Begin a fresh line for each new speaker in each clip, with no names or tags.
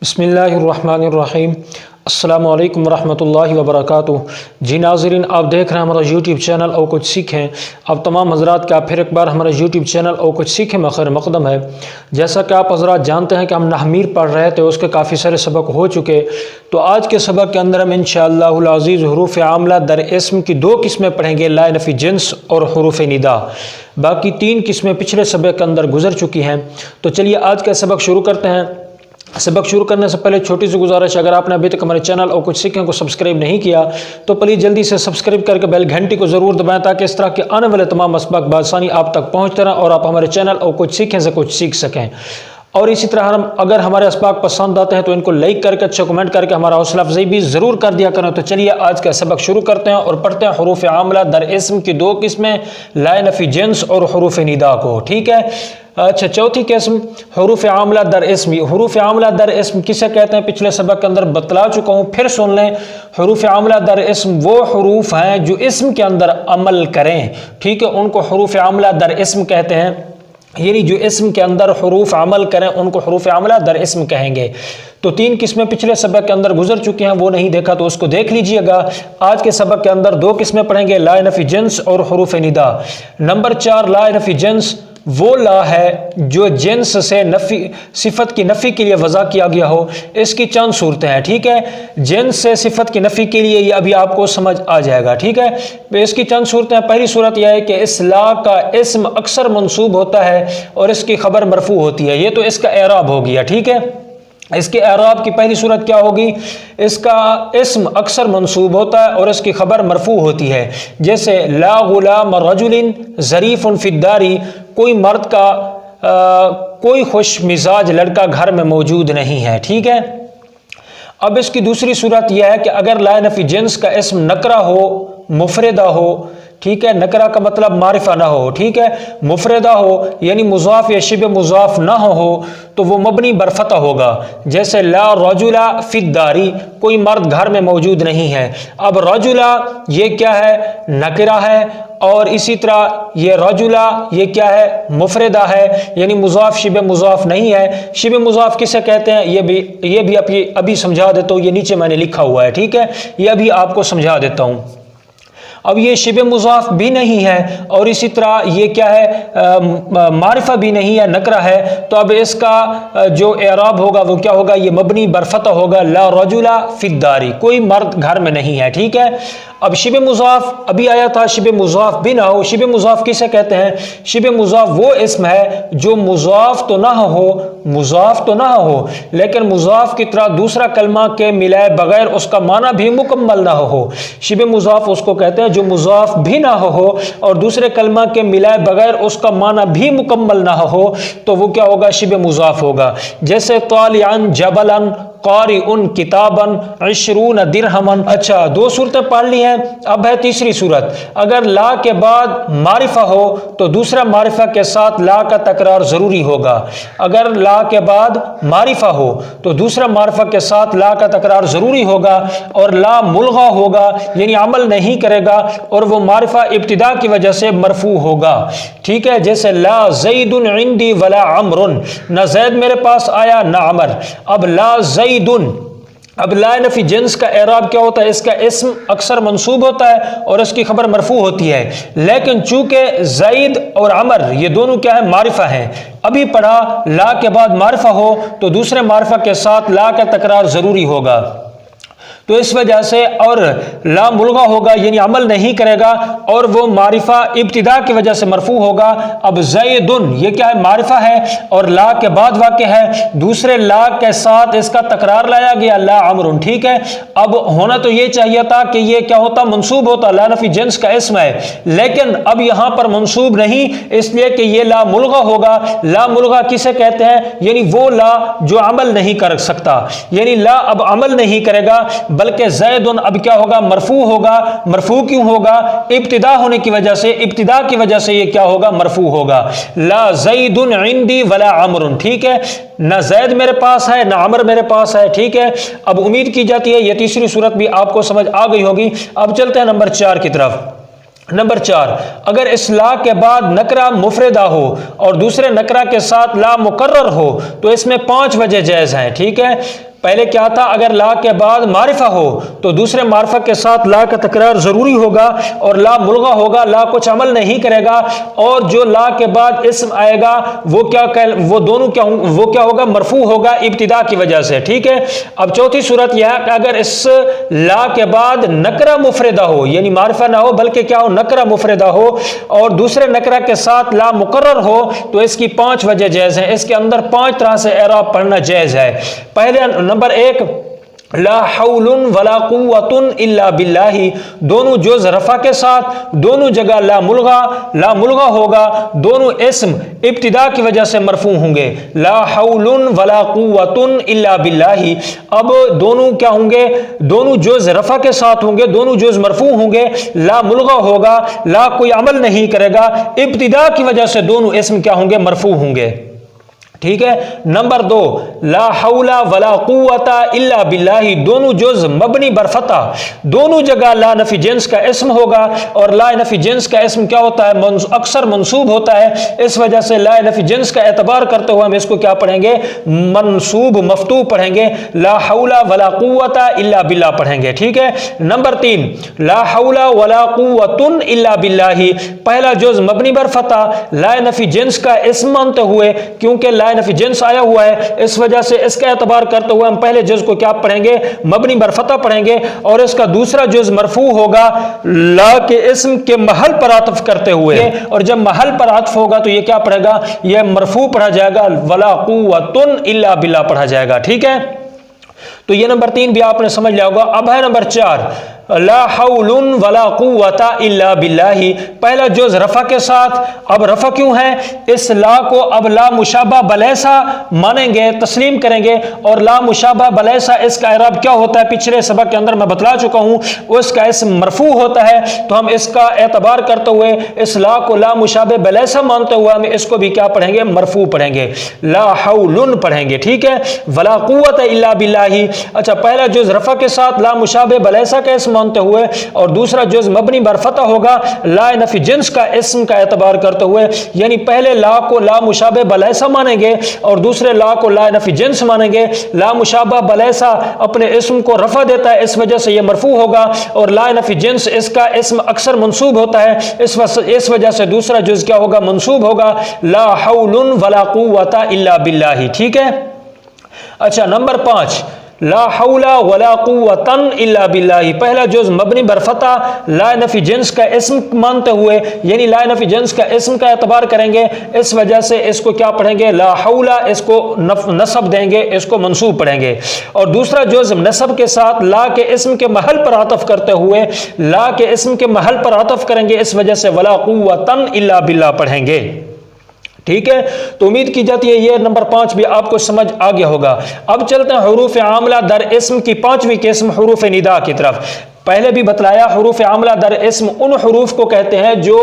بسم اللہ الرحمن الرحیم۔ السلام علیکم ورحمۃ اللہ وبرکاتہ۔ جی ناظرین، آپ دیکھ رہے ہیں ہمارا یوٹیوب چینل اور کچھ سیکھیں۔ اب تمام حضرات کا پھر ایک بار ہمارا یوٹیوب چینل اور کچھ سیکھیں میں خیر مقدم ہے۔ جیسا کہ آپ حضرات جانتے ہیں کہ ہم نحمیر پڑھ رہے تھے، اس کے کافی سارے سبق ہو چکے، تو آج کے سبق کے اندر ہم انشاءاللہ العزیز حروف عاملہ در اسم کی 2 قسمیں پڑھیں گے، لا نفی جنس اور حروف ندا۔ باقی 3 قسمیں پچھلے سبق کے اندر گزر چکی ہیں۔ تو چلیے آج کا سبق شروع کرتے ہیں۔ سبق شروع کرنے سے پہلے چھوٹی سی گزارش، اگر آپ نے ابھی تک ہمارے چینل اور کچھ سیکھیں کو سبسکرائب نہیں کیا تو پلیز جلدی سے سبسکرائب کر کے بیل گھنٹی کو ضرور دبائیں، تاکہ اس طرح کے آنے والے تمام اسباق بآسانی آپ تک پہنچتے رہیں اور آپ ہمارے چینل اور کچھ سیکھیں سے کچھ سیکھ سکیں۔ اور اسی طرح اگر ہمارے اسباق پسند آتے ہیں تو ان کو لائک کر کے اچھا کمنٹ کر کے ہمارا حوصلہ افزائی بھی ضرور کر دیا کریں۔ تو چلیے آج کا سبق شروع کرتے ہیں اور پڑھتے ہیں حروف عاملہ در اسم کی 2 قسمیں، لا نفی جنس اور حروف ندا کو، ٹھیک ہے۔ اچھا، چوتھی قسم حروف عاملہ در اسم۔ حروف عاملہ در اسم کسے کہتے ہیں پچھلے سبق کے اندر بتلا چکا ہوں، پھر سن لیں۔ حروف عاملہ در اسم وہ حروف ہیں جو اسم کے اندر عمل کریں، ٹھیک ہے، ان کو حروف عاملہ در اسم کہتے ہیں، یعنی جو اسم کے اندر حروف عمل کریں ان کو حروف عاملہ در اسم کہیں گے۔ تو 3 قسمیں پچھلے سبق کے اندر گزر چکی ہیں، وہ نہیں دیکھا تو اس کو دیکھ لیجئے گا۔ آج کے سبق کے اندر 2 قسمیں پڑھیں گے، لا نفی جنس اور حروف ندا۔ نمبر 4، لا نفی جنس وہ لا ہے جو جنس سے صفت کی نفی کے لیے وضع کیا گیا ہو۔ اس کی چند صورتیں ہیں، ٹھیک ہے۔ جنس سے صفت کی نفی کے لیے یہ ابھی آپ کو سمجھ آ جائے گا، ٹھیک ہے۔ اس کی چند صورتیں ہیں۔ پہلی صورت یہ ہے کہ اس لا کا اسم اکثر منصوب ہوتا ہے اور اس کی خبر مرفوع ہوتی ہے، یہ تو اس کا اعراب ہو گیا، ٹھیک ہے۔ اس کے اعراب کی پہلی صورت کیا ہوگی؟ اس کا اسم اکثر منصوب ہوتا ہے اور اس کی خبر مرفوع ہوتی ہے، جیسے لا غلام رجل ظریف فی الدار، کوئی مرد کا کوئی خوش مزاج لڑکا گھر میں موجود نہیں ہے، ٹھیک ہے۔ اب اس کی دوسری صورت یہ ہے کہ اگر لا نفی جنس کا اسم نکرہ ہو، مفردہ ہو، ٹھیک ہے، نکرہ کا مطلب معرفہ نہ ہو، ٹھیک ہے، مفردہ ہو یعنی مضاف یا شبہ مضاف نہ ہو تو وہ مبنی بر فتح ہوگا، جیسے لا رجل فی الدار، کوئی مرد گھر میں موجود نہیں ہے۔ اب رجل یہ کیا ہے؟ نکرہ ہے، اور اسی طرح یہ رجل یہ کیا ہے؟ مفردہ ہے، یعنی مضاف شبہ مضاف نہیں ہے۔ شبہ مضاف کسے کہتے ہیں یہ بھی ابھی سمجھا دیتا ہوں، یہ نیچے میں نے لکھا ہوا ہے، ٹھیک ہے، یہ ابھی آپ کو سمجھا دیتا ہوں۔ اب یہ شبہ مضاف بھی نہیں ہے اور اسی طرح یہ کیا ہے؟ معرفہ بھی نہیں ہے، نکرہ ہے، تو اب اس کا جو اعراب ہوگا وہ کیا ہوگا؟ یہ مبنی بر فتح ہوگا، لا رجل فی الدار، کوئی مرد گھر میں نہیں ہے، ٹھیک ہے۔ اب شبہ مضاف ابھی آیا تھا، شبہ مضاف بھی نہ ہو۔ شبہ مضاف کسے کہتے ہیں؟ شبہ مضاف وہ اسم ہے جو مضاف تو نہ ہو لیکن مضاف کی طرح دوسرا کلمہ کے ملائے بغیر اس کا معنی بھی مکمل نہ ہو۔ شبہ مضاف اس کو کہتے ہیں جو مضاف بھی نہ ہو اور دوسرے کلمہ کے ملائے بغیر اس کا معنی بھی مکمل نہ ہو، تو وہ کیا ہوگا؟ شبہ مضاف ہوگا، جیسے طالعا جبلا قارئ کتابا 20 درہما۔ اچھا، 2 صورتیں پڑھ لی ہیں، اب ہے تیسری صورت۔ اگر لا کے بعد معرفہ ہو تو دوسرا معرفہ کے ساتھ لا کا تکرار ضروری ہوگا۔ اگر لا کے بعد معرفہ ہو تو دوسرا معرفہ کے ساتھ لا کا تکرار ضروری ہوگا، اور لا ملغا ہوگا یعنی عمل نہیں کرے گا، اور وہ معرفہ ابتدا کی وجہ سے مرفوع ہوگا، ٹھیک ہے، جیسے لا زید عندی ولا عمر، نہ زید میرے پاس آیا نہ عمر۔ اب لا زید، اب لا نفی جنس کا اعراب کیا ہوتا ہے؟ اس کا اسم اکثر منصوب ہوتا ہے اور اس کی خبر مرفوع ہوتی ہے، لیکن چونکہ زید اور عمر یہ دونوں کیا ہے؟ معرفہ ہیں۔ ابھی پڑھا لا کے بعد معرفہ ہو تو دوسرے معرفہ کے ساتھ لا کا تکرار ضروری ہوگا، تو اس وجہ سے، اور لا ملغا ہوگا یعنی عمل نہیں کرے گا، اور وہ معرفہ ابتدا کی وجہ سے مرفوع ہوگا۔ اب زیدن یہ کیا ہے؟ معرفہ ہے اور لا کے بعد واقع ہے، دوسرے لا کے ساتھ اس کا تکرار لایا گیا، لا عمر، ٹھیک ہے۔ اب ہونا تو یہ چاہیے تھا کہ یہ کیا ہوتا؟ منصوب ہوتا، لا نفی جنس کا اسم ہے، لیکن اب یہاں پر منصوب نہیں، اس لیے کہ یہ لا ملغا ہوگا۔ لا ملغا کسے کہتے ہیں؟ یعنی وہ لا جو عمل نہیں کر سکتا، یعنی لا اب عمل نہیں کرے گا، بلکہ زید اب کیا ہوگا؟ مرفوع ہوگا۔ مرفوع کیوں ہوگا؟ ابتدا ہونے کی وجہ سے، ابتدا کی وجہ سے یہ کیا ہوگا؟ مرفوع ہوگا۔ لا زید عندی ولا عمر، ٹھیک ہے، نہ زید میرے پاس ہے نہ عمر میرے پاس ہے، ٹھیک ہے۔ اب امید کی جاتی ہے یہ تیسری صورت بھی آپ کو سمجھ آ گئی ہوگی۔ اب چلتے ہیں نمبر 4 کی طرف۔ نمبر 4، اگر اس لا کے بعد نکرہ مفردہ ہو اور دوسرے نکرہ کے ساتھ لا مقرر ہو تو اس میں 5 وجہ جائز ہیں، ٹھیک ہے۔ پہلے کیا تھا، اگر لا کے بعد معرفہ ہو تو دوسرے معرفہ کے ساتھ لا کا تکرار ضروری ہوگا اور لا ملغا ہوگا، لا کچھ عمل نہیں کرے گا، اور جو لا کے بعد اسم آئے گا وہ دونوں کیا ہوگا، مرفوع ہوگا ابتدا کی وجہ سے، ٹھیک ہے۔ اب چوتھی صورت یہ ہے کہ اگر اس لا کے بعد نکرہ مفردہ ہو، یعنی معرفہ نہ ہو بلکہ کیا ہو، نکرہ مفردہ ہو، اور دوسرے نکرہ کے ساتھ لا مقرر ہو، تو اس کی 5 وجہ جائز ہیں، اس کے اندر 5 طرح سے اعراب پڑھنا جائز ہے۔ پہلے نمبر 1، لا حول ولا قوت الا باللہ، دونوں جز رفع کے ساتھ، دونوں جگہ لا ملغا ہوگا، دونوں اسم ابتدا کی وجہ سے مرفوع ہوں گے، لا حول ولا قوت الا باللہ۔ اب دونوں کیا ہوں گے، دونوں جز رفع کے ساتھ ہوں گے، دونوں جز مرفوع ہوں گے، لا ملغا ہوگا، لا کوئی عمل نہیں کرے گا، ابتدا کی وجہ سے دونوں اسم کیا ہوں گے، مرفوع ہوں گے، ٹھیک ہے۔ نمبر 2، لا حول ولا قوت الا باللہ، دونوں جز مبنی بر فتح، دونوں جگہ لا نفی جنس کا اسم ہوگا، اور لا نفی جنس کا اسم کیا ہوتا ہے، اکثر منصوب ہوتا ہے، اس وجہ سے لا نفی جنس کا اعتبار کرتے ہوئے ہم اس کو کیا پڑھیں گے، منصوب مفتوح پڑھیں گے، لا حول ولا قوت الا باللہ پڑھیں گے، ٹھیک ہے۔ نمبر 3، لا حول ولا قوت الا باللہ، پہلا جز مبنی بر فتح، لا نفی جنس کا اسم مانتے ہوئے، کیونکہ لا نفی جنس آیا ہوا ہے، اس وجہ سے اس کا اعتبار کرتے ہوئے ہم پہلے جز کو کیا پڑھیں گے، مبنی بر فتح پڑھیں گے، اور اس کا دوسرا جز مرفوع ہوگا لا کے اسم کے محل پر عطف کرتے ہوئے، اور جب محل پر عطف ہوگا تو یہ کیا پڑھے گا، یہ مرفوع پڑھا جائے گا، ولا قوت الا باللہ پڑھا جائے گا، ٹھیک ہے۔ تو یہ نمبر 3 بھی آپ نے سمجھ لیا ہوگا۔ اب ہے نمبر 4، لا حول ولا قوت الا باللہ، پہلا جز رفع کے ساتھ، اب رفع کیوں ہے، اس لا کو اب لا مشابہ بلیسا مانیں گے، تسلیم کریں گے، اور لا مشابہ بلیسا اس کا اعراب کیا ہوتا ہے، پچھلے سبق کے اندر میں بتلا چکا ہوں، اس کا اسم مرفوع ہوتا ہے، تو ہم اس کا اعتبار کرتے ہوئے اس لا کو لا مشابہ بلیسا مانتے ہوئے ہم اس کو بھی کیا پڑھیں گے، مرفوع پڑھیں گے، لا حول پڑھیں گے، ٹھیک ہے۔ ولا قوت الا باللہ، اچھا پہلا جز رفع کے ساتھ لا مشابہ بلیسا کا اسم مانتے ہوئے، اور دوسرا جز مبنی بر فتح ہوگا لا نفی جنس کا اسم کا اعتبار کرتے ہوئے، یعنی پہلے لا کو لا مشابہ بلیسا مانیں گے اور دوسرے لا کو لا نفی جنس مانیں گے۔ لا مشابہ بلیسا اپنے اسم کو رفع دیتا ہے، اس وجہ سے یہ مرفوع ہوگا، اور لا نفی جنس اس کا اسم اکثر منصوب ہوتا ہے، اس وجہ سے دوسرا جز کیا ہوگا، منصوب ہوگا، لا حول ولا قوت الا باللہ، ٹھیک ہے۔ اچھا نمبر 5، لا حول ولا قوت الا باللہ، پہلا جز مبنی بر فتح لا نفی جنس کا اسم مانتے ہوئے، یعنی لا نفی جنس کا اسم کا اعتبار کریں گے، اس وجہ سے اس کو کیا پڑھیں گے، لا حول، اس کو نصب دیں گے، اس کو منصوب پڑھیں گے، اور دوسرا جز نصب کے ساتھ لا کے اسم کے محل پر عطف کرتے ہوئے لا کے اسم کے محل پر عطف کریں گے، اس وجہ سے ولا قوت الا باللہ پڑھیں گے، ٹھیک ہے۔ تو امید کی جاتی ہے یہ نمبر 5 بھی آپ کو سمجھ آ گیا ہوگا۔ اب چلتے ہیں حروف عاملہ در اسم کی 5ویں قسم، حروف ندا کی طرف۔ پہلے بھی بتلایا حروف عاملہ در اسم ان حروف کو کہتے ہیں جو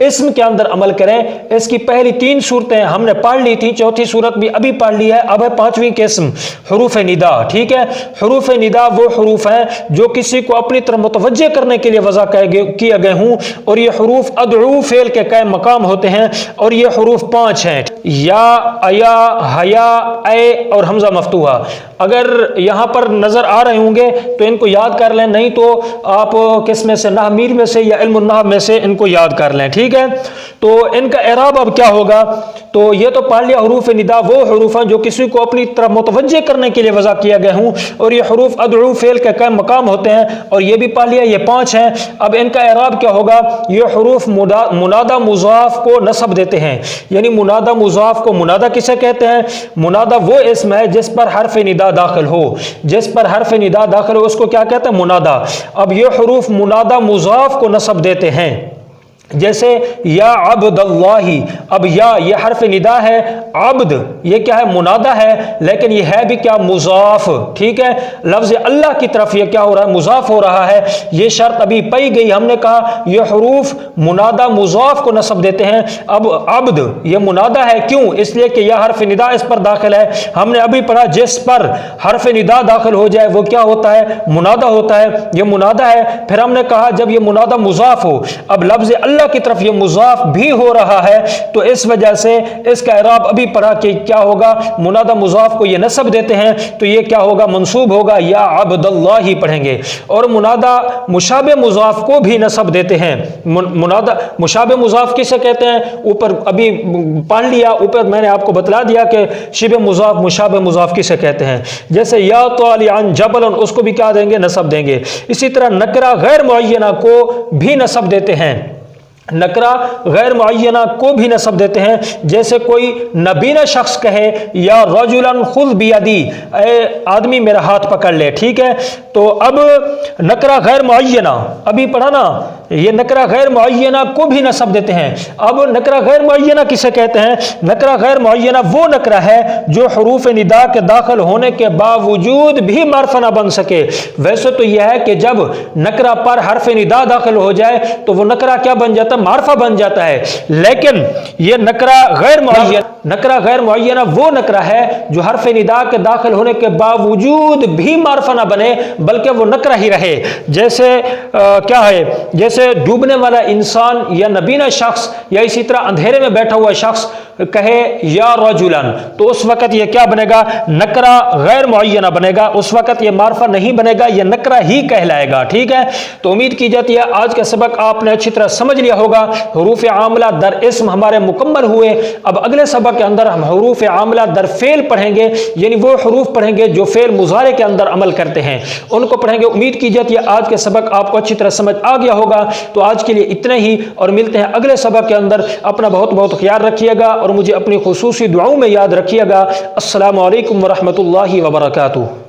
اسم کے اندر عمل کریں۔ اس کی پہلی 3 صورتیں ہم نے پڑھ لی تھی، چوتھی صورت بھی ابھی پڑھ لی ہے، اب ہے 5ویں قسم حروف ندا، ٹھیک ہے۔ حروف ندا وہ حروف ہیں جو کسی کو اپنی طرف متوجہ کرنے کے لیے وضع کیے گئے ہوں، اور یہ حروف ادعو فعل کے قائم مقام ہوتے ہیں، اور یہ حروف 5 ہیں، یا، ایا، حیا، اے اور حمزہ مفتوحہ۔ اگر یہاں پر نظر آ رہے ہوں گے تو ان کو یاد کر لیں، نہیں تو آپ کس میں سے، نحو میر میں سے یا علم النحو میں سے ان کو یاد کر لیں، ٹھیک ہے۔ تو ان کا اعراب اب کیا ہوگا، تو یہ تو پڑھ لیا حروف ندا وہ حروف ہیں جو کسی کو اپنی طرف متوجہ کرنے کے لیے وضع کیا گئے ہوں، اور یہ حروف ادعو فعل کے قائم مقام ہوتے ہیں، اور یہ بھی پڑھ لیا، یہ 5 ہیں۔ اب ان کا اعراب کیا ہوگا، یہ حروف منادہ مضاف کو نصب دیتے ہیں، یعنی منادہ مضاف کو منادہ کسے کہتے ہیں، منادہ وہ اسم ہے جس پر حرف ندا داخل ہو، جس پر حرف ندا داخل ہو اس کو کیا کہتے ہیں، منادہ۔ اب یہ حروف منادہ مضاف کو نصب دیتے ہیں، جیسے یا عبد اللہ، اب یا یہ حرف ندا ہے، عبد یہ کیا ہے، منادہ ہے، لیکن یہ ہے بھی کیا، مضاف، ٹھیک ہے۔ لفظ اللہ کی طرف یہ کیا ہو رہا ہے، مضاف ہو رہا ہے، یہ شرط ابھی پائی گئی، ہم نے کہا یہ حروف منادہ مضاف کو نصب دیتے ہیں۔ اب عبد یہ منادہ ہے، کیوں، اس لیے کہ یہ حرف ندا اس پر داخل ہے، ہم نے ابھی پڑھا جس پر حرف ندا داخل ہو جائے وہ کیا ہوتا ہے، منادہ ہوتا ہے، یہ منادہ ہے۔ پھر ہم نے کہا جب یہ منادہ مضاف ہو، اب لفظ اللہ اللہ کی طرف یہ مضاف بھی ہو رہا ہے تو اس وجہ سے اس کا اعراب ابھی پڑھا کہ کیا ہوگا، منادہ مضاف کو یہ نصب دیتے ہیں تو یہ کیا ہوگا، منصوب ہوگا، یا عبد اللہ ہی پڑھیں گے۔ اور منادہ مشابہ مضاف کو بھی نصب دیتے ہیں۔ منادہ مشابہ مضاف کسے کہتے ہیں، اوپر ابھی پڑھ لیا، اوپر میں نے آپ کو بتلا دیا کہ شبہ مضاف مشابہ مضاف کسے کہتے ہیں۔ جیسے یا طالعا جبل، اس کو بھی کیا دیں گے، نصب دیں گے۔ اسی طرح نکرہ غیر معینہ کو بھی نصب دیتے ہیں، نکرہ غیر معینہ کو بھی نصب دیتے ہیں۔ جیسے کوئی نبینہ شخص کہے یا رجلا خذ بیدی، اے آدمی میرا ہاتھ پکڑ لے، ٹھیک ہے، تو اب نکرہ غیر معینہ ابھی پڑھا نا، یہ نکرہ غیر معینہ کو بھی نصب دیتے ہیں۔ اب نکرہ غیر معینہ کسے کہتے ہیں، نکرہ غیر معینہ وہ نکرہ ہے جو حروف ندا کے داخل ہونے کے باوجود بھی معرفہ نہ بن سکے۔ ویسے تو یہ ہے کہ جب نکرہ پر حرف ندا داخل ہو جائے تو وہ نکرہ کیا بن جاتا ہے، معرفہ بن جاتا ہے، لیکن یہ نکرہ غیر معینہ وہ نکرہ ہے جو حرف ندا کے داخل ہونے کے باوجود بھی معرفہ نہ بنے بلکہ وہ نکرہ ہی رہے۔ جیسے کیا ہے، جیسے ڈوبنے والا انسان یا نبینہ شخص یا اسی طرح اندھیرے میں بیٹھا ہوا شخص کہے یا رجلن، تو اس وقت یہ کیا بنے گا، نکرہ غیر معینہ بنے گا، اس وقت یہ معرفہ نہیں بنے گا، یہ نکرہ ہی کہلائے گا، ٹھیک ہے۔ تو امید کی جاتی ہے آج کا سبق آپ نے اچھی طرح سمجھ لیا ہوگا۔ حروف عاملہ در اسم ہمارے مکمل ہوئے۔ اب اگلے سبق کے اندر ہم حروف عاملہ در فعل پڑھیں گے، یعنی وہ حروف پڑھیں گے جو فعل مضارع کے اندر عمل کرتے ہیں، ان کو پڑھیں گے۔ امید کی جاتی ہے آج کے سبق آپ کو اچھی طرح سمجھ آ گیا ہوگا۔ تو آج کے لیے اتنا ہی، اور ملتے ہیں اگلے سبق کے اندر۔ اپنا بہت بہت خیال رکھیے گا اور مجھے اپنی خصوصی دعاؤں میں یاد رکھیے گا۔ السلام علیکم ورحمۃ اللہ وبرکاتہ۔